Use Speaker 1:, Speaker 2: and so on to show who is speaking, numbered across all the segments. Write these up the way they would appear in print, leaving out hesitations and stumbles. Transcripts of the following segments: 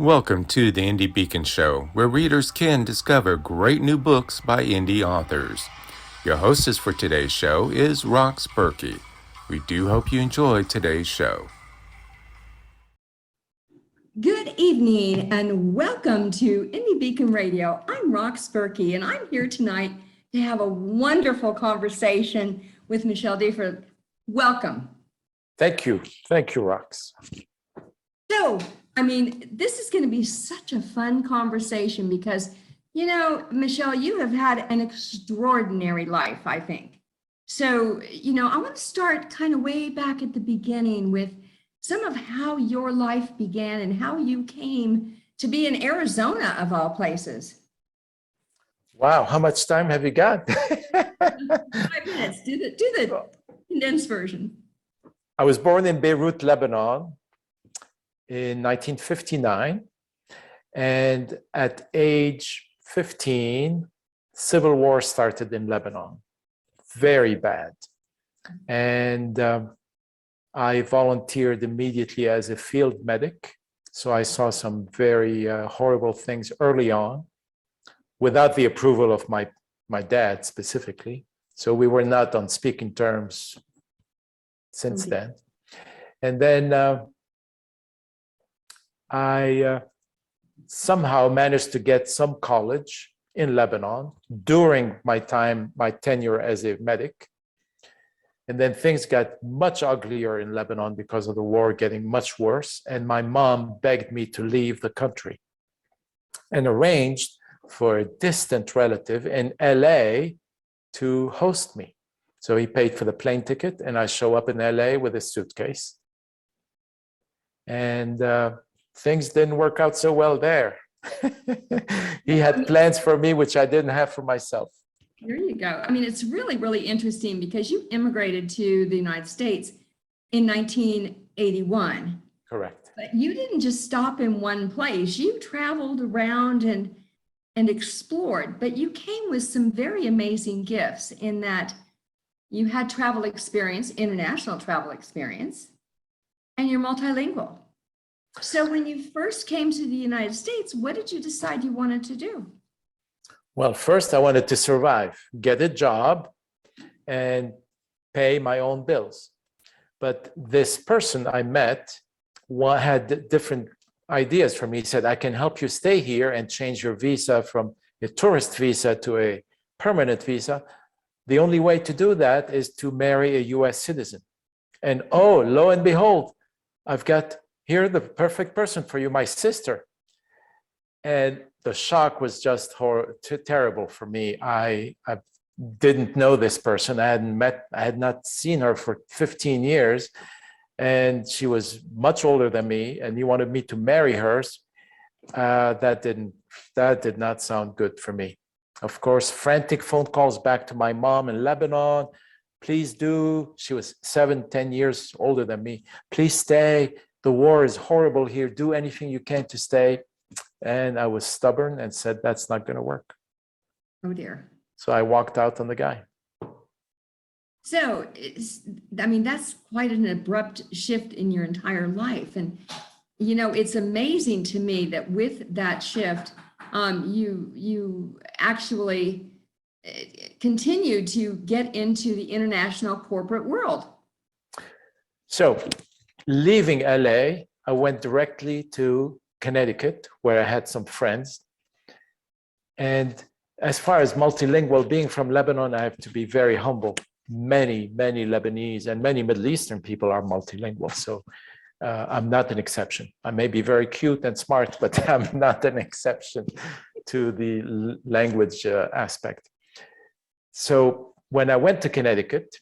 Speaker 1: Welcome to the Indie Beacon Show, where readers can discover great new books by indie authors. Your hostess for today's show is Rox Burkey. We do hope you enjoyed today's show.
Speaker 2: Good evening and welcome to Indie Beacon Radio. I'm Rox Burkey and I'm here tonight to have a wonderful conversation with Michel Delifer. Welcome.
Speaker 3: Thank you. Thank you, Rox.
Speaker 2: So, this is going to be such a fun conversation because, Michel, you have had an extraordinary life, I think. So, I want to start kind of way back at the beginning with some of how your life began and how you came to be in Arizona, of all places.
Speaker 3: Wow, how much time have you got?
Speaker 2: 5 minutes. Do the condensed version.
Speaker 3: I was born in Beirut, Lebanon in 1959. And at age 15, civil war started in Lebanon. Very bad. And I volunteered immediately as a field medic. So I saw some very horrible things early on without the approval of my dad specifically. So we were not on speaking terms since then. And then I somehow managed to get some college in Lebanon during my tenure as a medic. And then things got much uglier in Lebanon because of the war getting much worse. And my mom begged me to leave the country and arranged for a distant relative in LA to host me. So he paid for the plane ticket and I show up in LA with a suitcase. And things didn't work out so well there. He had plans for me, which I didn't have for myself.
Speaker 2: There you go. It's really, really interesting because you immigrated to the United States in 1981.
Speaker 3: Correct.
Speaker 2: But you didn't just stop in one place. You traveled around and explored, but you came with some very amazing gifts in that you had travel experience, international travel experience, and you're multilingual. So when you first came to the United States, what did you decide you wanted to do?
Speaker 3: Well, first I wanted to survive, get a job, and pay my own bills. But this person I met had different ideas for me. He said, I can help you stay here and change your visa from a tourist visa to a permanent visa. The only way to do that is to marry a US citizen. And oh, lo and behold, I've got here the perfect person for you, my sister. And the shock was just terrible for me. I didn't know this person. I had not seen her for 15 years. And she was much older than me, and he wanted me to marry her. That did not sound good for me. Of course, frantic phone calls back to my mom in Lebanon. Please do. She was 10 years older than me. Please stay. The war is horrible here. Do anything you can to stay. And I was stubborn and said, that's not going to work.
Speaker 2: Oh, dear.
Speaker 3: So I walked out on the guy.
Speaker 2: So, that's quite an abrupt shift in your entire life. And, it's amazing to me that with that shift, you actually continue to get into the international corporate world.
Speaker 3: So leaving LA, I went directly to Connecticut, where I had some friends. And as far as multilingual, being from Lebanon, I have to be very humble. Many Lebanese and many Middle Eastern people are multilingual. So I'm not an exception. I may be very cute and smart, but I'm not an exception to the language aspect. So when I went to Connecticut,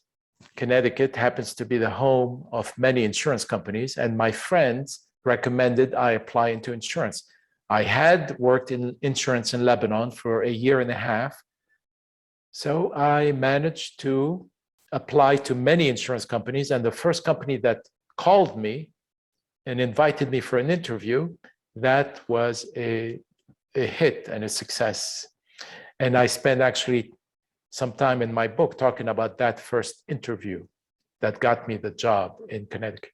Speaker 3: Connecticut happens to be the home of many insurance companies, and my friends recommended I apply into insurance. I had worked in insurance in Lebanon for a year and a half. So I managed to apply to many insurance companies, and the first company that called me and invited me for an interview, that was a hit and a success. And I spent actually some time in my book talking about that first interview that got me the job in Connecticut.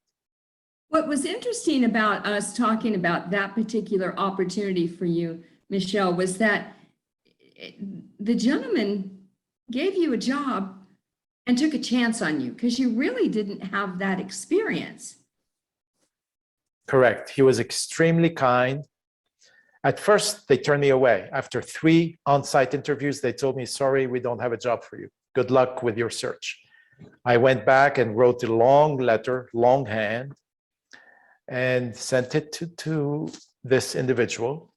Speaker 2: What was interesting about us talking about that particular opportunity for you, Michelle, was that the gentleman gave you a job and took a chance on you because you really didn't have that experience.
Speaker 3: Correct. He was extremely kind. At first, they turned me away. After 3 on-site interviews, they told me, sorry, we don't have a job for you. Good luck with your search. I went back and wrote a long letter, longhand, and sent it to this individual.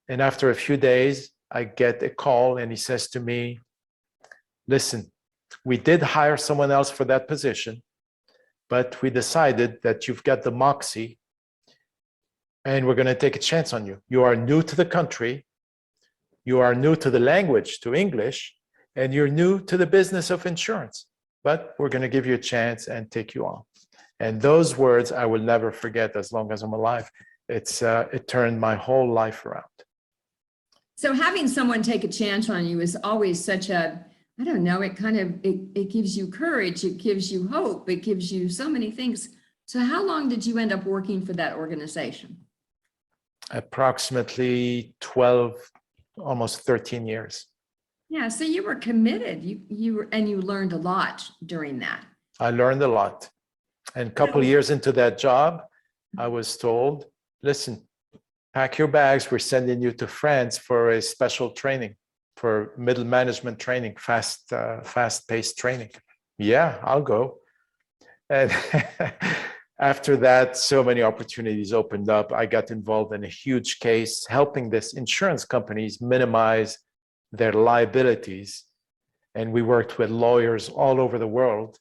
Speaker 3: And after a few days, I get a call and he says to me, listen, we did hire someone else for that position, but we decided that you've got the moxie and we're going to take a chance on you. You are new to the country, you are new to the language, to English, and you're new to the business of insurance, but we're going to give you a chance and take you on. And those words I will never forget as long as I'm alive. It turned my whole life around.
Speaker 2: So having someone take a chance on you is always such a, I don't know, it gives you courage, it gives you hope, it gives you so many things. So how long did you end up working for that organization?
Speaker 3: Approximately 12, almost 13 years.
Speaker 2: Yeah, so you were committed. You learned a lot during that.
Speaker 3: I learned a lot. And a couple of years into that job, I was told, listen, pack your bags. We're sending you to France for a special training, for middle management training, fast-paced training. Yeah, I'll go. And after that, so many opportunities opened up. I got involved in a huge case, helping this insurance companies minimize their liabilities. And we worked with lawyers all over the world.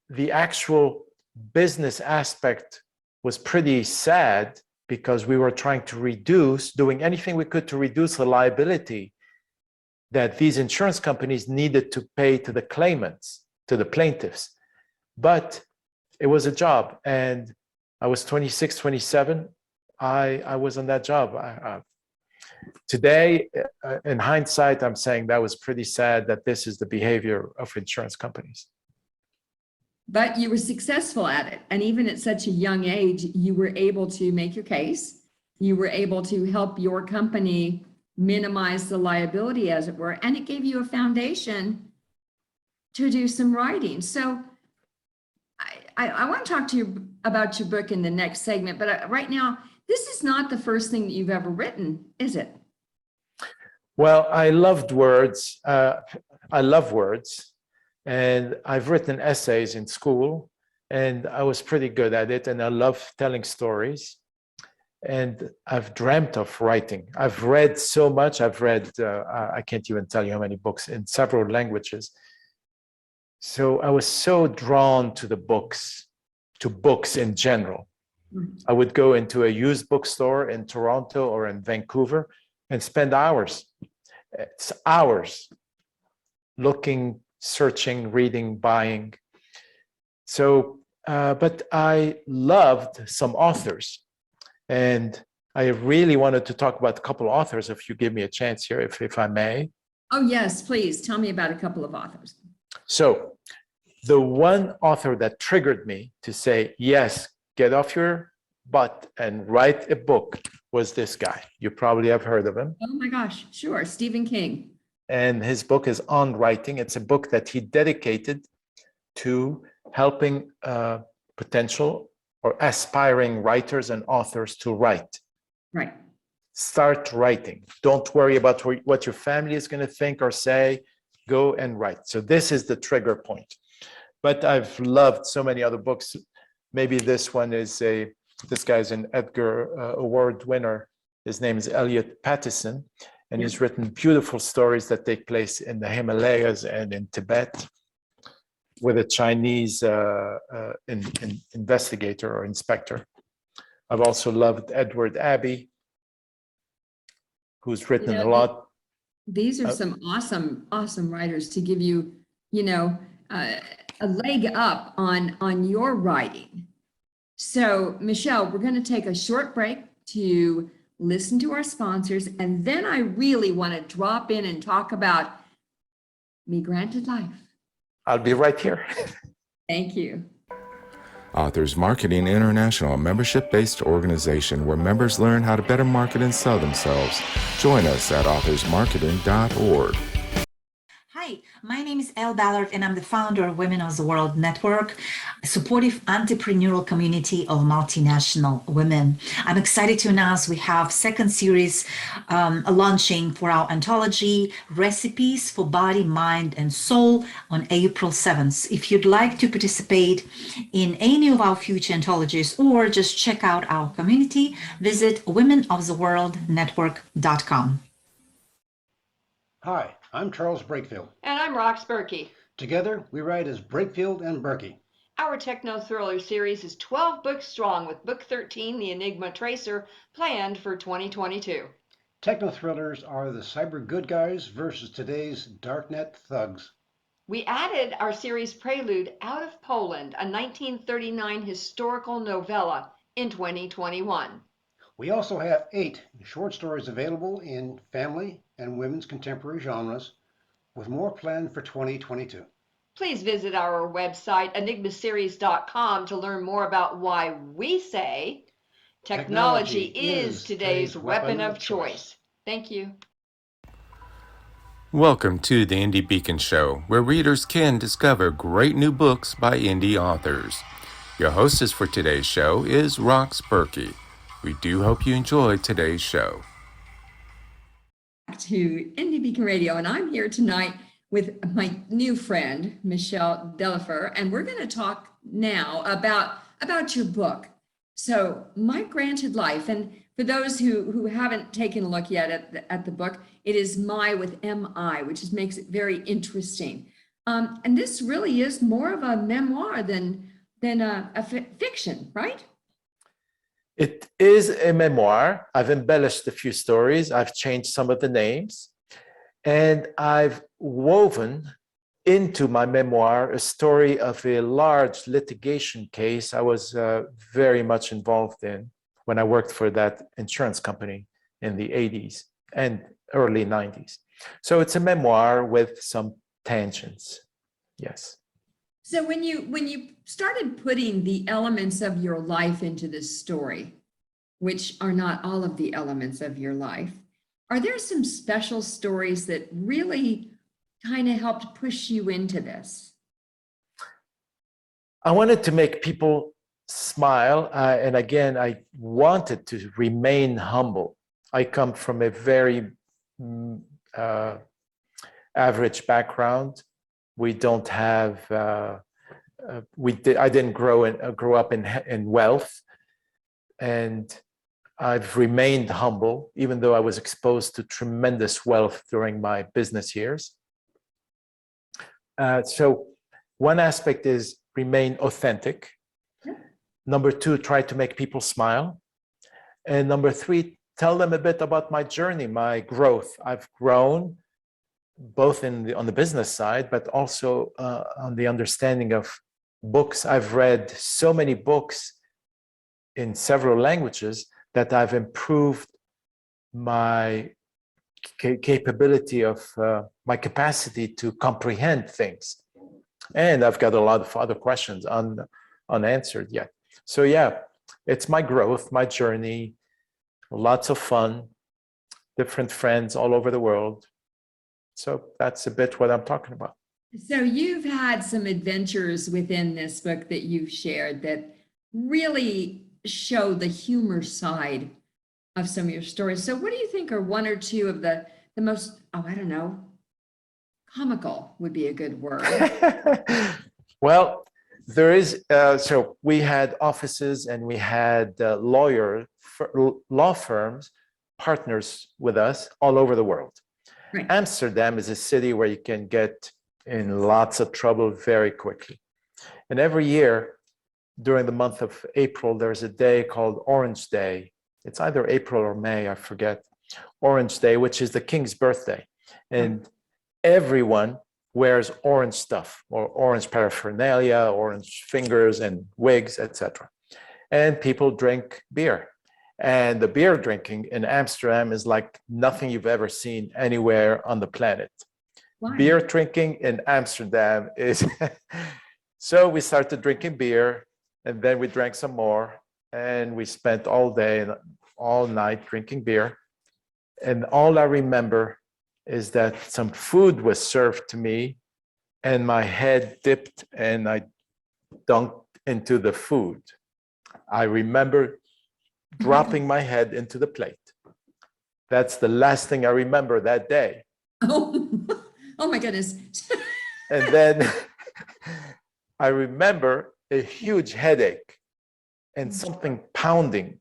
Speaker 3: The actual business aspect was pretty sad because we were trying to doing anything we could to reduce the liability that these insurance companies needed to pay to the claimants, to the plaintiffs. But it was a job, and I was 26, 27. I was on that job. Today, in hindsight, I'm saying that was pretty sad that this is the behavior of insurance companies.
Speaker 2: But you were successful at it. And even at such a young age, you were able to make your case. You were able to help your company minimize the liability, as it were, and it gave you a foundation to do some writing. So I want to talk to you about your book in the next segment, but right now, this is not the first thing that you've ever written, is it?
Speaker 3: Well, I loved words. I love words. And I've written essays in school, and I was pretty good at it. And I love telling stories. And I've dreamt of writing. I've read so much. I've read, I can't even tell you how many books in several languages. So I was so drawn to the books, to books in general. I would go into a used bookstore in Toronto or in Vancouver and spend hours, looking, searching, reading, buying. So, but I loved some authors, and I really wanted to talk about a couple of authors, if you give me a chance here, if I may.
Speaker 2: Oh, yes, please. Tell me about a couple of authors.
Speaker 3: So the one author that triggered me to say, yes, get off your butt and write a book was this guy. You probably have heard of him.
Speaker 2: Oh my gosh, sure. Stephen King.
Speaker 3: And his book is On Writing. It's a book that he dedicated to helping potential or aspiring writers and authors to write.
Speaker 2: Right.
Speaker 3: Start writing. Don't worry about what your family is going to think or say. Go and write. So this is the trigger point. But I've loved so many other books. Maybe this one is this guy's an Edgar Award winner. His name is Elliot Pattison. And he's written beautiful stories that take place in the Himalayas and in Tibet with a Chinese investigator or inspector. I've also loved Edward Abbey, who's written a lot.
Speaker 2: These are some awesome writers to give you, a leg up on your writing. So, Michelle, we're going to take a short break to listen to our sponsors, and then I really want to drop in and talk about Me Granted Life.
Speaker 3: I'll be right here.
Speaker 2: Thank you.
Speaker 1: Authors Marketing International, a membership-based organization where members learn how to better market and sell themselves. Join us at authorsmarketing.org.
Speaker 4: Hi, my name is Elle Ballard, and I'm the founder of Women of the World Network, a supportive entrepreneurial community of multinational women. I'm excited to announce we have second series launching for our anthology, Recipes for Body, Mind, and Soul, on April 7th. If you'd like to participate in any of our future anthologies or just check out our community, visit womenoftheworldnetwork.com.
Speaker 5: Hi, I'm Charles Brakefield.
Speaker 6: And I'm Rox Burkey.
Speaker 5: Together, we write as Brakefield and Burkey.
Speaker 6: Our techno thriller series is 12 books strong, with book 13, The Enigma Tracer, planned for 2022.
Speaker 5: Techno thrillers are the cyber good guys versus today's darknet thugs.
Speaker 6: We added our series prelude, Out of Poland, a 1939 historical novella, in 2021.
Speaker 5: We also have 8 short stories available in family and women's contemporary genres, with more planned for 2022.
Speaker 6: Please visit our website, enigmaseries.com, to learn more about why we say technology is today's weapon of choice. Thank you.
Speaker 1: Welcome to the Indie Beacon Show, where readers can discover great new books by indie authors. Your hostess for today's show is Rox Burkey. We do hope you enjoyed today's show.
Speaker 2: To Indie Beacon Radio, and I'm here tonight with my new friend, Michel Delifer, and we're going to talk now about your book. So, My Granted Life, and for those who haven't taken a look yet at the book, it is My with M-I, which makes it very interesting. And this really is more of a memoir than a fiction, right?
Speaker 3: It is a memoir. I've embellished a few stories. I've changed some of the names. And I've woven into my memoir a story of a large litigation case I was very much involved in when I worked for that insurance company in the 80s and early 90s. So it's a memoir with some tangents. Yes.
Speaker 2: So when you started putting the elements of your life into this story, which are not all of the elements of your life, are there some special stories that really kind of helped push you into this?
Speaker 3: I wanted to make people smile. And again, I wanted to remain humble. I come from a very average background. We don't have, I didn't grow up in wealth, and I've remained humble, even though I was exposed to tremendous wealth during my business years. So one aspect is remain authentic. Number 2, try to make people smile. And number 3, tell them a bit about my journey, my growth. I've grown both on the business side, but also on the understanding of books. I've read so many books in several languages that I've improved my capability of my capacity to comprehend things. And I've got a lot of other questions unanswered yet. So yeah, it's my growth, my journey, lots of fun, different friends all over the world. So that's a bit what I'm talking about.
Speaker 2: So you've had some adventures within this book that you've shared that really show the humor side of some of your stories. So what do you think are one or two of the most, I don't know, comical would be a good word?
Speaker 3: Well, there is, so we had offices and we had law firms, partners with us all over the world.
Speaker 2: Right.
Speaker 3: Amsterdam is a city where you can get in lots of trouble very quickly. And every year during the month of April, there's a day called Orange Day. It's either April or May, I forget. Orange Day, which is the king's birthday. And everyone wears orange stuff or orange paraphernalia, orange fingers and wigs, etc. And people drink beer. And the beer drinking in Amsterdam is like nothing you've ever seen anywhere on the planet.
Speaker 2: Why?
Speaker 3: Beer drinking in Amsterdam is... So we started drinking beer And then we drank some more, and we spent all day and all night drinking beer. And all I remember is that some food was served to me, and my head dipped and I dunked into the food. I remember dropping my head into the plate. That's the last thing I remember that day.
Speaker 2: Oh, oh my goodness.
Speaker 3: And then I remember a huge headache and something pounding.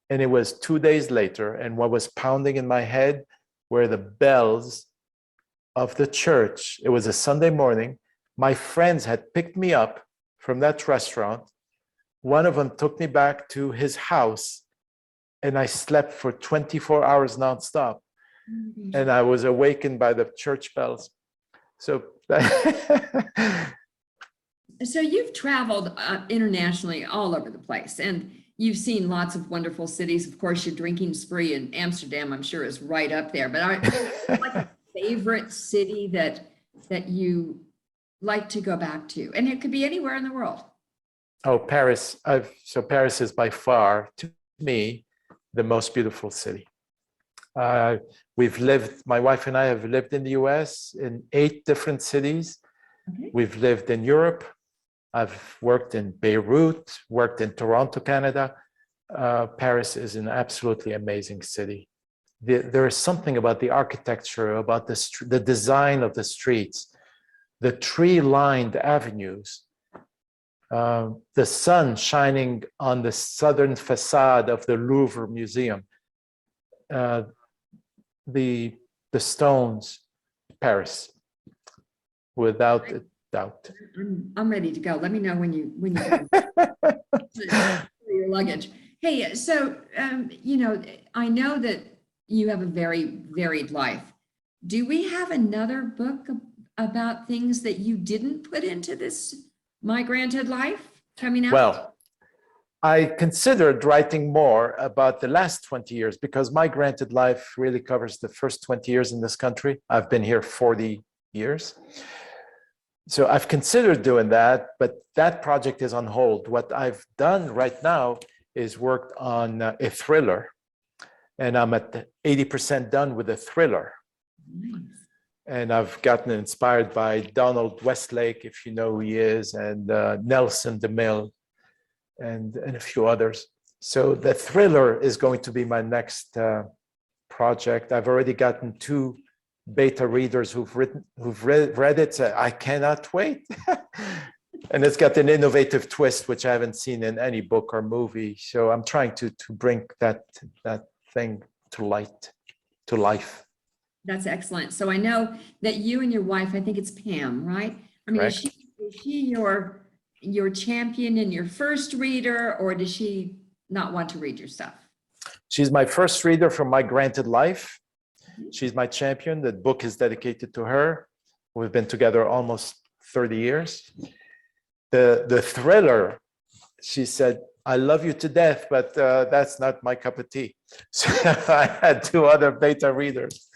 Speaker 3: And it was 2 days later, and what was pounding in my head were the bells of the church. It was a Sunday morning. My friends had picked me up from that restaurant. One of them took me back to his house, and I slept for 24 hours nonstop. And I was awakened by the church bells. So,
Speaker 2: So you've traveled internationally all over the place, and you've seen lots of wonderful cities. Of course, your drinking spree in Amsterdam, I'm sure, is right up there. But are like a favorite city that you like to go back to? And it could be anywhere in the world.
Speaker 3: oh, Paris. So Paris is by far, to me, the most beautiful city. My wife and I have lived in the US in 8 different cities.
Speaker 2: Okay.
Speaker 3: We've lived in Europe. I've worked in Beirut, worked in Toronto, Canada. Paris is an absolutely amazing city. There is something about the architecture, about the design of the streets, the tree-lined avenues, the sun shining on the southern facade of the Louvre Museum, the stones, Paris, without a doubt.
Speaker 2: I'm ready to go. Let me know when you go. Your luggage. Hey, so I know that you have a very varied life. Do we have another book about things that you didn't put into this My Granted Life coming out?
Speaker 3: Well, I considered writing more about the last 20 years because My Granted Life really covers the first 20 years in this country. I've been here 40 years. So I've considered doing that, but that project is on hold. What I've done right now is worked on a thriller, and I'm at 80% done with the thriller.
Speaker 2: Nice.
Speaker 3: And I've gotten inspired by Donald Westlake, if you know who he is, and Nelson DeMille, and a few others. So the thriller is going to be my next project. I've already gotten 2 beta readers who've read it. I cannot wait. And it's got an innovative twist, which I haven't seen in any book or movie. So I'm trying to bring that thing to life.
Speaker 2: That's excellent. So I know that you and your wife, I think it's Pam, right? I mean, is she your champion and your first reader, or does she not want to read your stuff?
Speaker 3: She's my first reader from My Granted Life. She's my champion. The book is dedicated to her. We've been together almost 30 years. The thriller, she said, I love you to death, but that's not my cup of tea. So I had 2 other beta readers,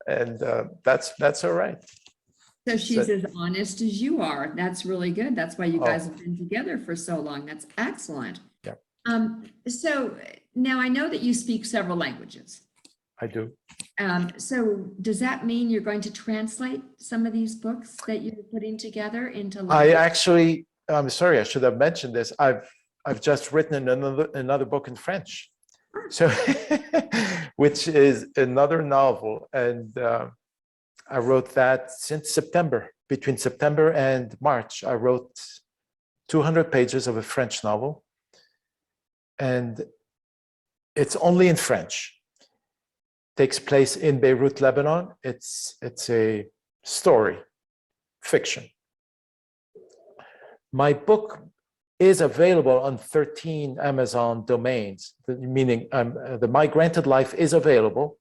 Speaker 3: and that's all right.
Speaker 2: So she's as honest as you are. That's really good. That's why you guys have been together for so long. That's excellent.
Speaker 3: Yeah.
Speaker 2: So now I know that you speak several languages.
Speaker 3: I do.
Speaker 2: So does that mean you're going to translate some of these books that you're putting together into
Speaker 3: language? I'm sorry, I should have mentioned this. I've just written another book in French, so which is another novel, and I wrote that since September. Between September and March, I wrote 200 pages of a French novel, and it's only in French. Takes place in Beirut, Lebanon. It's a story, fiction. My book is available on 13 Amazon domains, meaning the My Granted Life is available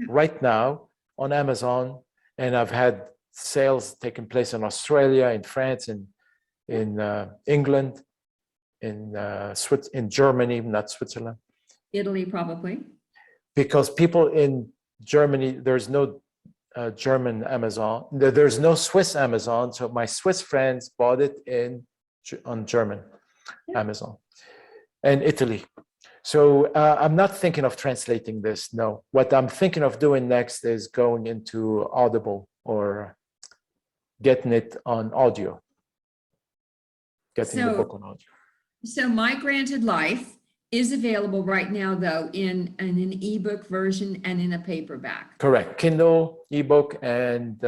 Speaker 3: right now on Amazon, and I've had sales taking place in Australia, in France, in England, in Germany, not Switzerland.
Speaker 2: Italy, probably.
Speaker 3: Because people in Germany, there's no German Amazon, there's no Swiss Amazon, so my Swiss friends bought it in on German,
Speaker 2: Yeah.
Speaker 3: Amazon, and Italy. So I'm not thinking of translating this. No, what I'm thinking of doing next is going into Audible or getting it on audio, getting the book on audio.
Speaker 2: So My Granted Life is available right now, though, in an ebook version and in a paperback.
Speaker 3: Correct. Kindle, ebook, and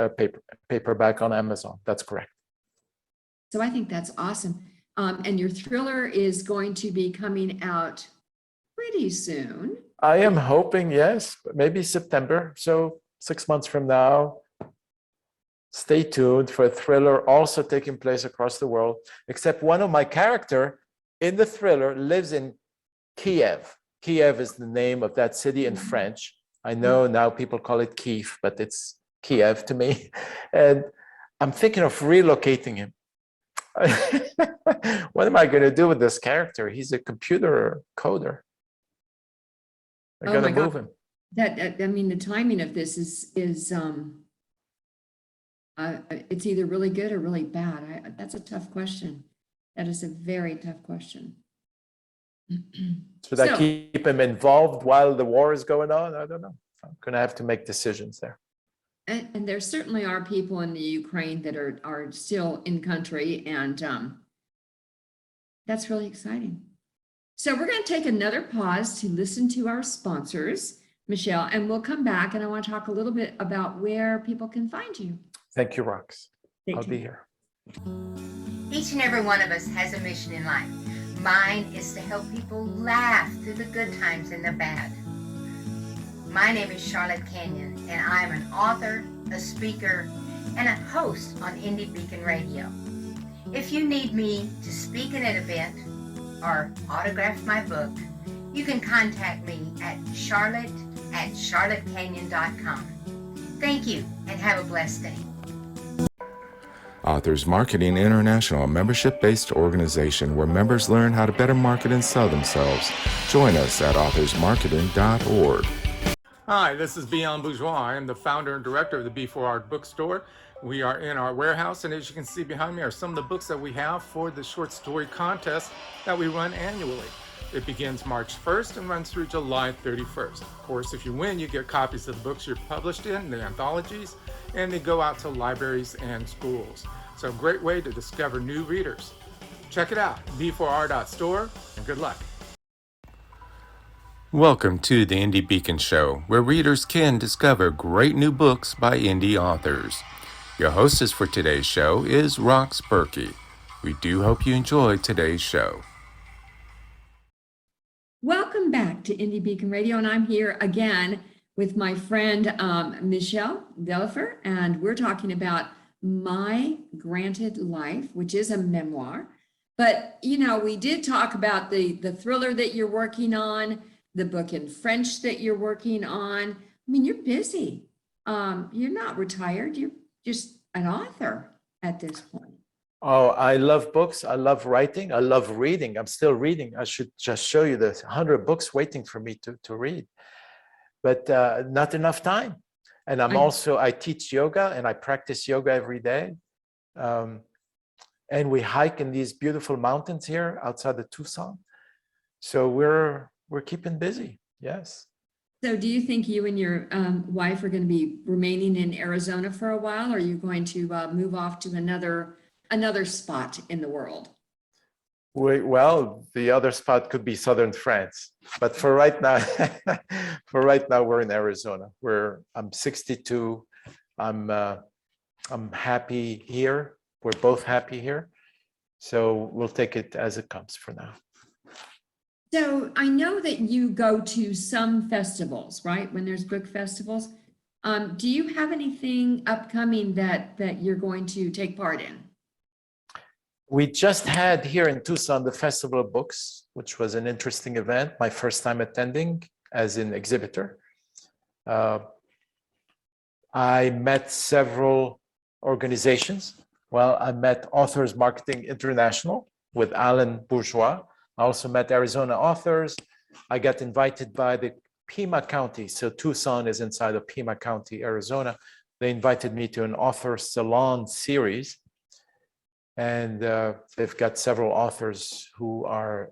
Speaker 3: paperback on Amazon. That's correct.
Speaker 2: So I think that's awesome. And your thriller is going to be coming out pretty soon.
Speaker 3: I am hoping, yes, maybe September. So 6 months from now. Stay tuned for a thriller also taking place across the world, except one of my character in the thriller lives in Kiev. Kiev is the name of that city in French. I know now people call it Kiev, but it's Kiev to me. And I'm thinking of relocating him. What am I going to do with this character? He's a computer coder. I got to move him.
Speaker 2: I mean, the timing of this is it's either really good or really bad. That's a tough question. That is a very tough question.
Speaker 3: Should I keep him involved while the war is going on? I don't know. I'm going to have to make decisions there.
Speaker 2: And there certainly are people in the Ukraine that are still in country, and that's really exciting. So we're going to take another pause to listen to our sponsors, Michel, and we'll come back, and I want to talk a little bit about where people can find you.
Speaker 3: Thank you, Rox.
Speaker 2: Thank
Speaker 3: I'll
Speaker 2: you.
Speaker 3: be here.
Speaker 7: Each and every one of us has a mission in life. Mine is to help people laugh through the good times and the bad. My name is Charlotte Canyon, and I'm an author, a speaker, and a host on Indie Beacon Radio. If you need me to speak at an event or autograph my book, you can contact me at charlotte@charlottecanyon.com. Thank you, and have a blessed day.
Speaker 1: Authors Marketing International, a membership-based organization where members learn how to better market and sell themselves. Join us at authorsmarketing.org. Hi, this is Beyond Bourgeois. I am the founder and director of the B4R bookstore. We are in our warehouse, and as you can see behind me are some of the books that we have for the short story contest that we run annually. It begins March 1st and runs through July 31st. Of course, if you win, you get copies of the books you're published in, the anthologies, and they go out to libraries and schools. So a great way to discover new readers. Check it out, b4r.store, and good luck. Welcome to the Indie Beacon Show, where readers can discover great new books by indie authors. Your hostess for today's show is Rox Burkey. We do hope you enjoyed today's show.
Speaker 2: Welcome back to Indie Beacon Radio, and I'm here again with my friend Michel Delifer, and we're talking about My Granted Life, which is a memoir. But, you know, we did talk about the thriller that you're working on, the book in French that you're working on. I mean, you're busy. You're not retired. You're just an author at this point.
Speaker 3: Oh, I love books. I love writing. I love reading. I'm still reading. I should just show you the 100 books waiting for me to read, but not enough time. And I teach yoga and I practice yoga every day. And we hike in these beautiful mountains here outside of Tucson. So we're keeping busy. Yes.
Speaker 2: So do you think you and your wife are going to be remaining in Arizona for a while? Or are you going to move off to another spot in the world?
Speaker 3: Well, the other spot could be southern France, but for right now, we're in Arizona. I'm 62. I'm happy here. We're both happy here, so we'll take it as it comes for now.
Speaker 2: So I know that you go to some festivals, right? When there's book festivals, do you have anything upcoming that you're going to take part in?
Speaker 3: We just had here in Tucson the Festival of Books, which was an interesting event. My first time attending as an exhibitor. I met several organizations. Well, I met Authors Marketing International with Alan Bourgeois. I also met Arizona authors. I got invited by the Pima County. So Tucson is inside of Pima County, Arizona. They invited me to an author salon series. And they've got several authors who are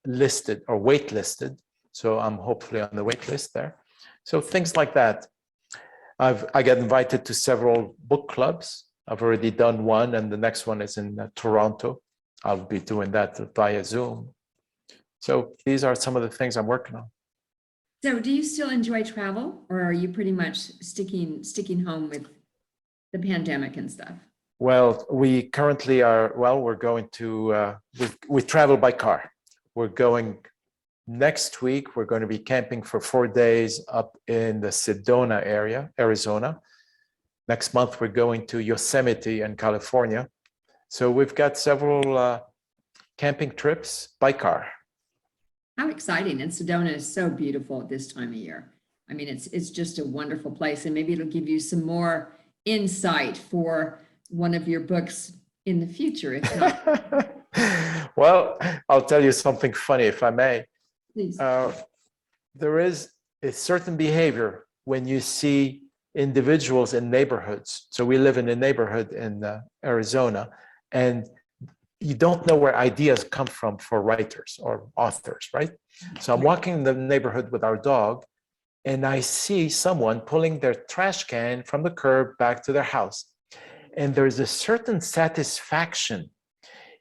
Speaker 3: listed or waitlisted. So I'm hopefully on the wait list there. So things like that. I get invited to several book clubs. I've already done one, and the next one is in Toronto. I'll be doing that via Zoom. So these are some of the things I'm working on.
Speaker 2: So do you still enjoy travel, or are you pretty much sticking home with the pandemic and stuff?
Speaker 3: Well, we currently are, we're going to, we travel by car. We're going next week, we're going to be camping for 4 days up in the Sedona area, Arizona. Next month, we're going to Yosemite in California. So we've got several camping trips by car.
Speaker 2: How exciting. And Sedona is so beautiful at this time of year. I mean, it's just a wonderful place, and maybe it'll give you some more insight for one of your books in the future, if not.
Speaker 3: Well, I'll tell you something funny, if I may.
Speaker 2: Please.
Speaker 3: There is a certain behavior when you see individuals in neighborhoods. So we live in a neighborhood in Arizona, and you don't know where ideas come from for writers or authors, right? So I'm walking in the neighborhood with our dog, and I see someone pulling their trash can from the curb back to their house. And there's a certain satisfaction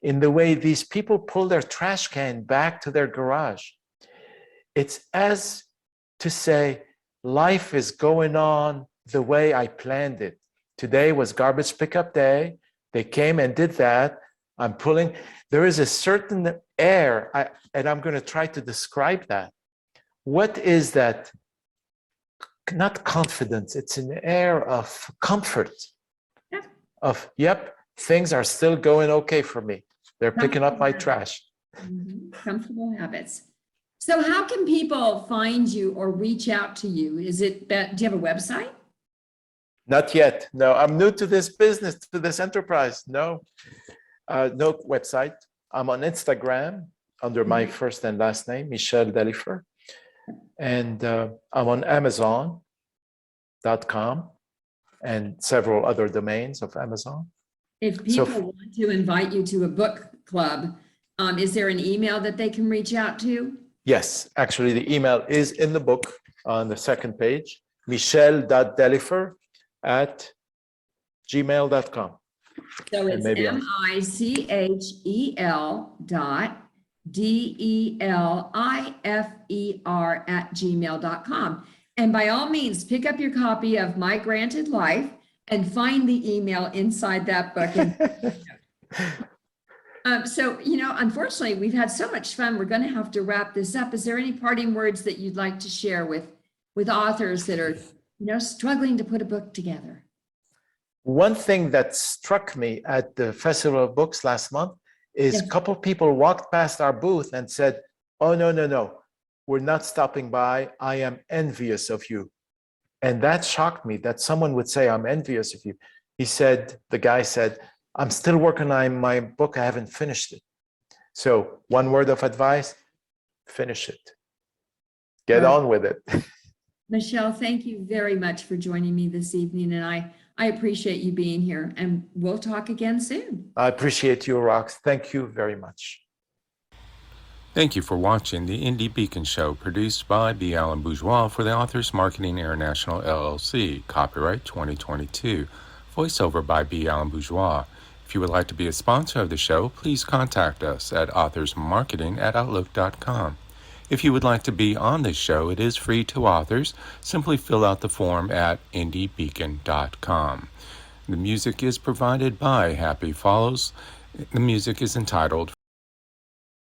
Speaker 3: in the way these people pull their trash can back to their garage. It's as to say, life is going on the way I planned it. Today was garbage pickup day. They came and did that. I'm pulling. There is a certain air, and I'm going to try to describe that. What is that? Not confidence. It's an air of comfort.
Speaker 2: Yeah.
Speaker 3: Of, yep, things are still going okay for me. They're picking up my trash.
Speaker 2: Mm-hmm. Comfortable habits. So how can people find you or reach out to you? Do you have a website?
Speaker 3: Not yet. No, I'm new to this business, to this enterprise. No, no website. I'm on Instagram under my first and last name, Michel Delifer. And I'm on Amazon.com and several other domains of Amazon.
Speaker 2: If people want to invite you to a book club, is there an email that they can reach out to?
Speaker 3: Yes, actually the email is in the book on the second page, michel.delifer@gmail.com.
Speaker 2: So it's michel.delifer@gmail.com. And by all means, pick up your copy of My Granted Life and find the email inside that book. So, unfortunately, we've had so much fun. We're going to have to wrap this up. Is there any parting words that you'd like to share with authors that are, struggling to put a book together?
Speaker 3: One thing that struck me at the Festival of Books last month is a couple of people walked past our booth and said, "Oh, no, we're not stopping by. I am envious of you." And that shocked me that someone would say, "I'm envious of you." The guy said, "I'm still working on my book. I haven't finished it." So one word of advice, finish it. Get on with it.
Speaker 2: Michel, thank you very much for joining me this evening. And I appreciate you being here, and we'll talk again soon.
Speaker 3: I appreciate you, Rox. Thank you very much.
Speaker 1: Thank you for watching the Indie Beacon Show, produced by B. Allen Bourgeois for the Authors Marketing International, LLC, copyright 2022, voiceover by B. Allen Bourgeois. If you would like to be a sponsor of the show, please contact us at authorsmarketing@outlook.com. If you would like to be on this show, it is free to authors. Simply fill out the form at indiebeacon.com. The music is provided by Happy Follows. The music is entitled